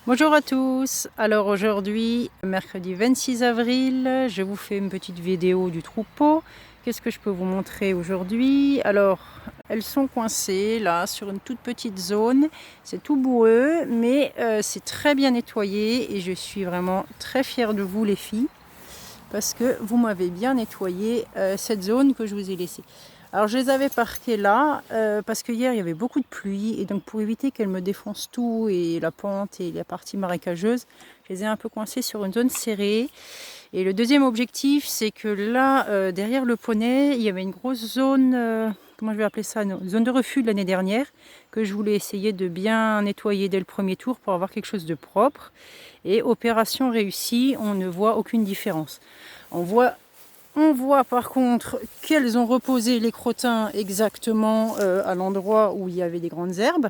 Bonjour à tous, alors aujourd'hui, mercredi 26 avril, je vous fais une petite vidéo du troupeau. Qu'est-ce que je peux vous montrer aujourd'hui? Alors, elles sont coincées là sur une toute petite zone, c'est tout boueux, mais c'est très bien nettoyé et je suis vraiment très fière de vous les filles, parce que vous m'avez bien nettoyé cette zone que je vous ai laissée. Alors je les avais parquées là parce que hier il y avait beaucoup de pluie et donc pour éviter qu'elles me défoncent tout et la pente et la partie marécageuse, je les ai un peu coincées sur une zone serrée. Et le deuxième objectif, c'est que là derrière le poney, il y avait une grosse zone, comment je vais appeler ça, une zone de refus de l'année dernière, que je voulais essayer de bien nettoyer dès le premier tour pour avoir quelque chose de propre. Et opération réussie, on ne voit aucune différence. On voit par contre qu'elles ont reposé les crottins exactement à l'endroit où il y avait des grandes herbes.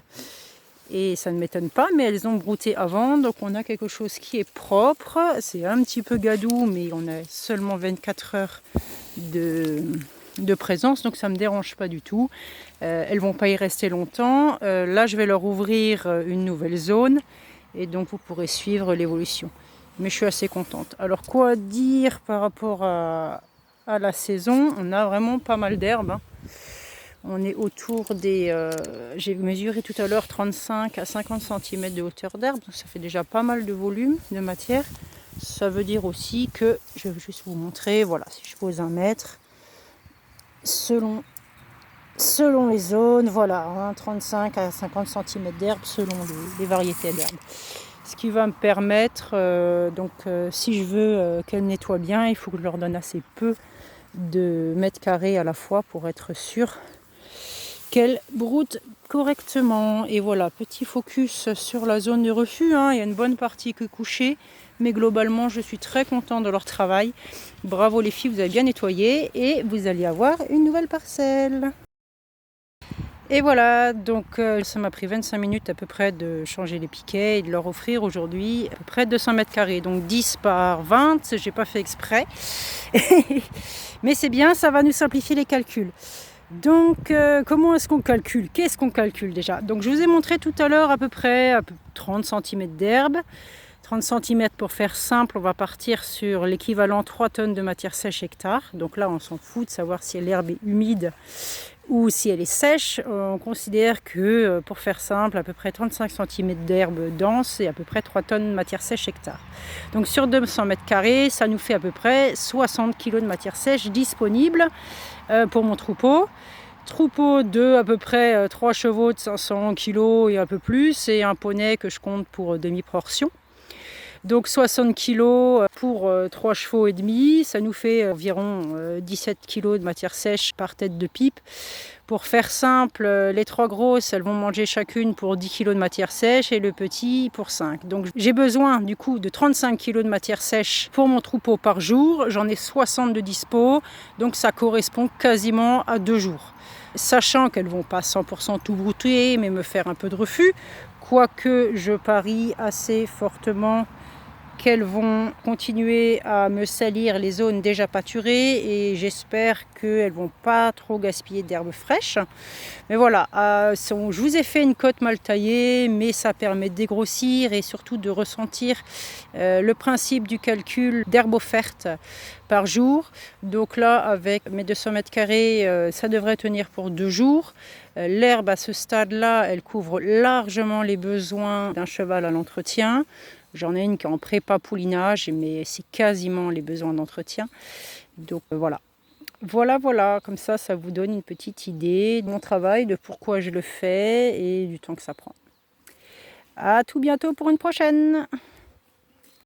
Et ça ne m'étonne pas, mais elles ont brouté avant, donc on a quelque chose qui est propre. C'est un petit peu gadou, mais on a seulement 24 heures de présence, donc ça ne me dérange pas du tout. Elles ne vont pas y rester longtemps. Là, je vais leur ouvrir une nouvelle zone, et donc vous pourrez suivre l'évolution. Mais je suis assez contente. Alors, quoi dire par rapport à la saison? On a vraiment pas mal d'herbes, hein. On est autour des... j'ai mesuré tout à l'heure 35 à 50 cm de hauteur d'herbe, donc ça fait déjà pas mal de volume, de matière. Ça veut dire aussi que, je vais juste vous montrer, voilà, si je pose 1 mètre, selon les zones, voilà, hein, 35 à 50 cm d'herbe selon les variétés d'herbe. Ce qui va me permettre, si je veux qu'elles nettoient bien, il faut que je leur donne assez peu de mètres carrés à la fois pour être sûr qu'elles broutent correctement. Et voilà, petit focus sur la zone de refus, hein. Il y a une bonne partie que couchée, mais globalement je suis très contente de leur travail. Bravo les filles, vous avez bien nettoyé et vous allez avoir une nouvelle parcelle. Et voilà, donc ça m'a pris 25 minutes à peu près de changer les piquets et de leur offrir aujourd'hui à peu près 200 mètres carrés. Donc 10 par 20, j'ai pas fait exprès. Mais c'est bien, ça va nous simplifier les calculs. Donc comment est-ce qu'on calcule? Qu'est-ce qu'on calcule déjà? Donc je vous ai montré tout à l'heure à peu près 30 cm d'herbe. 30 cm pour faire simple, on va partir sur l'équivalent 3 tonnes de matière sèche hectare. Donc là on s'en fout de savoir si l'herbe est humide ou si elle est sèche. On considère que pour faire simple, à peu près 35 cm d'herbe dense et à peu près 3 tonnes de matière sèche hectare. Donc sur 200 mètres carrés, ça nous fait à peu près 60 kg de matière sèche disponible pour mon troupeau. Troupeau de à peu près 3 chevaux de 500 kg et un peu plus, et un poney que je compte pour demi-portion. Donc 60 kg pour 3 chevaux et demi, ça nous fait environ 17 kg de matière sèche par tête de pipe. Pour faire simple, les 3 grosses, elles vont manger chacune pour 10 kg de matière sèche et le petit pour 5. Donc j'ai besoin du coup de 35 kg de matière sèche pour mon troupeau par jour. J'en ai 60 de dispo, donc ça correspond quasiment à 2 jours. Sachant qu'elles ne vont pas 100% tout brouter, mais me faire un peu de refus, quoique je parie assez fortement qu'elles vont continuer à me salir les zones déjà pâturées et j'espère qu'elles ne vont pas trop gaspiller d'herbes fraîches. Mais voilà, je vous ai fait une cote mal taillée, mais ça permet de dégrossir et surtout de ressentir le principe du calcul d'herbe offerte par jour. Donc là, avec mes 200 mètres carrés, ça devrait tenir pour 2 jours. L'herbe à ce stade-là, elle couvre largement les besoins d'un cheval à l'entretien. J'en ai une qui est en prépa poulinage, mais c'est quasiment les besoins d'entretien. Donc voilà. Voilà, comme ça vous donne une petite idée de mon travail, de pourquoi je le fais et du temps que ça prend. À tout bientôt pour une prochaine.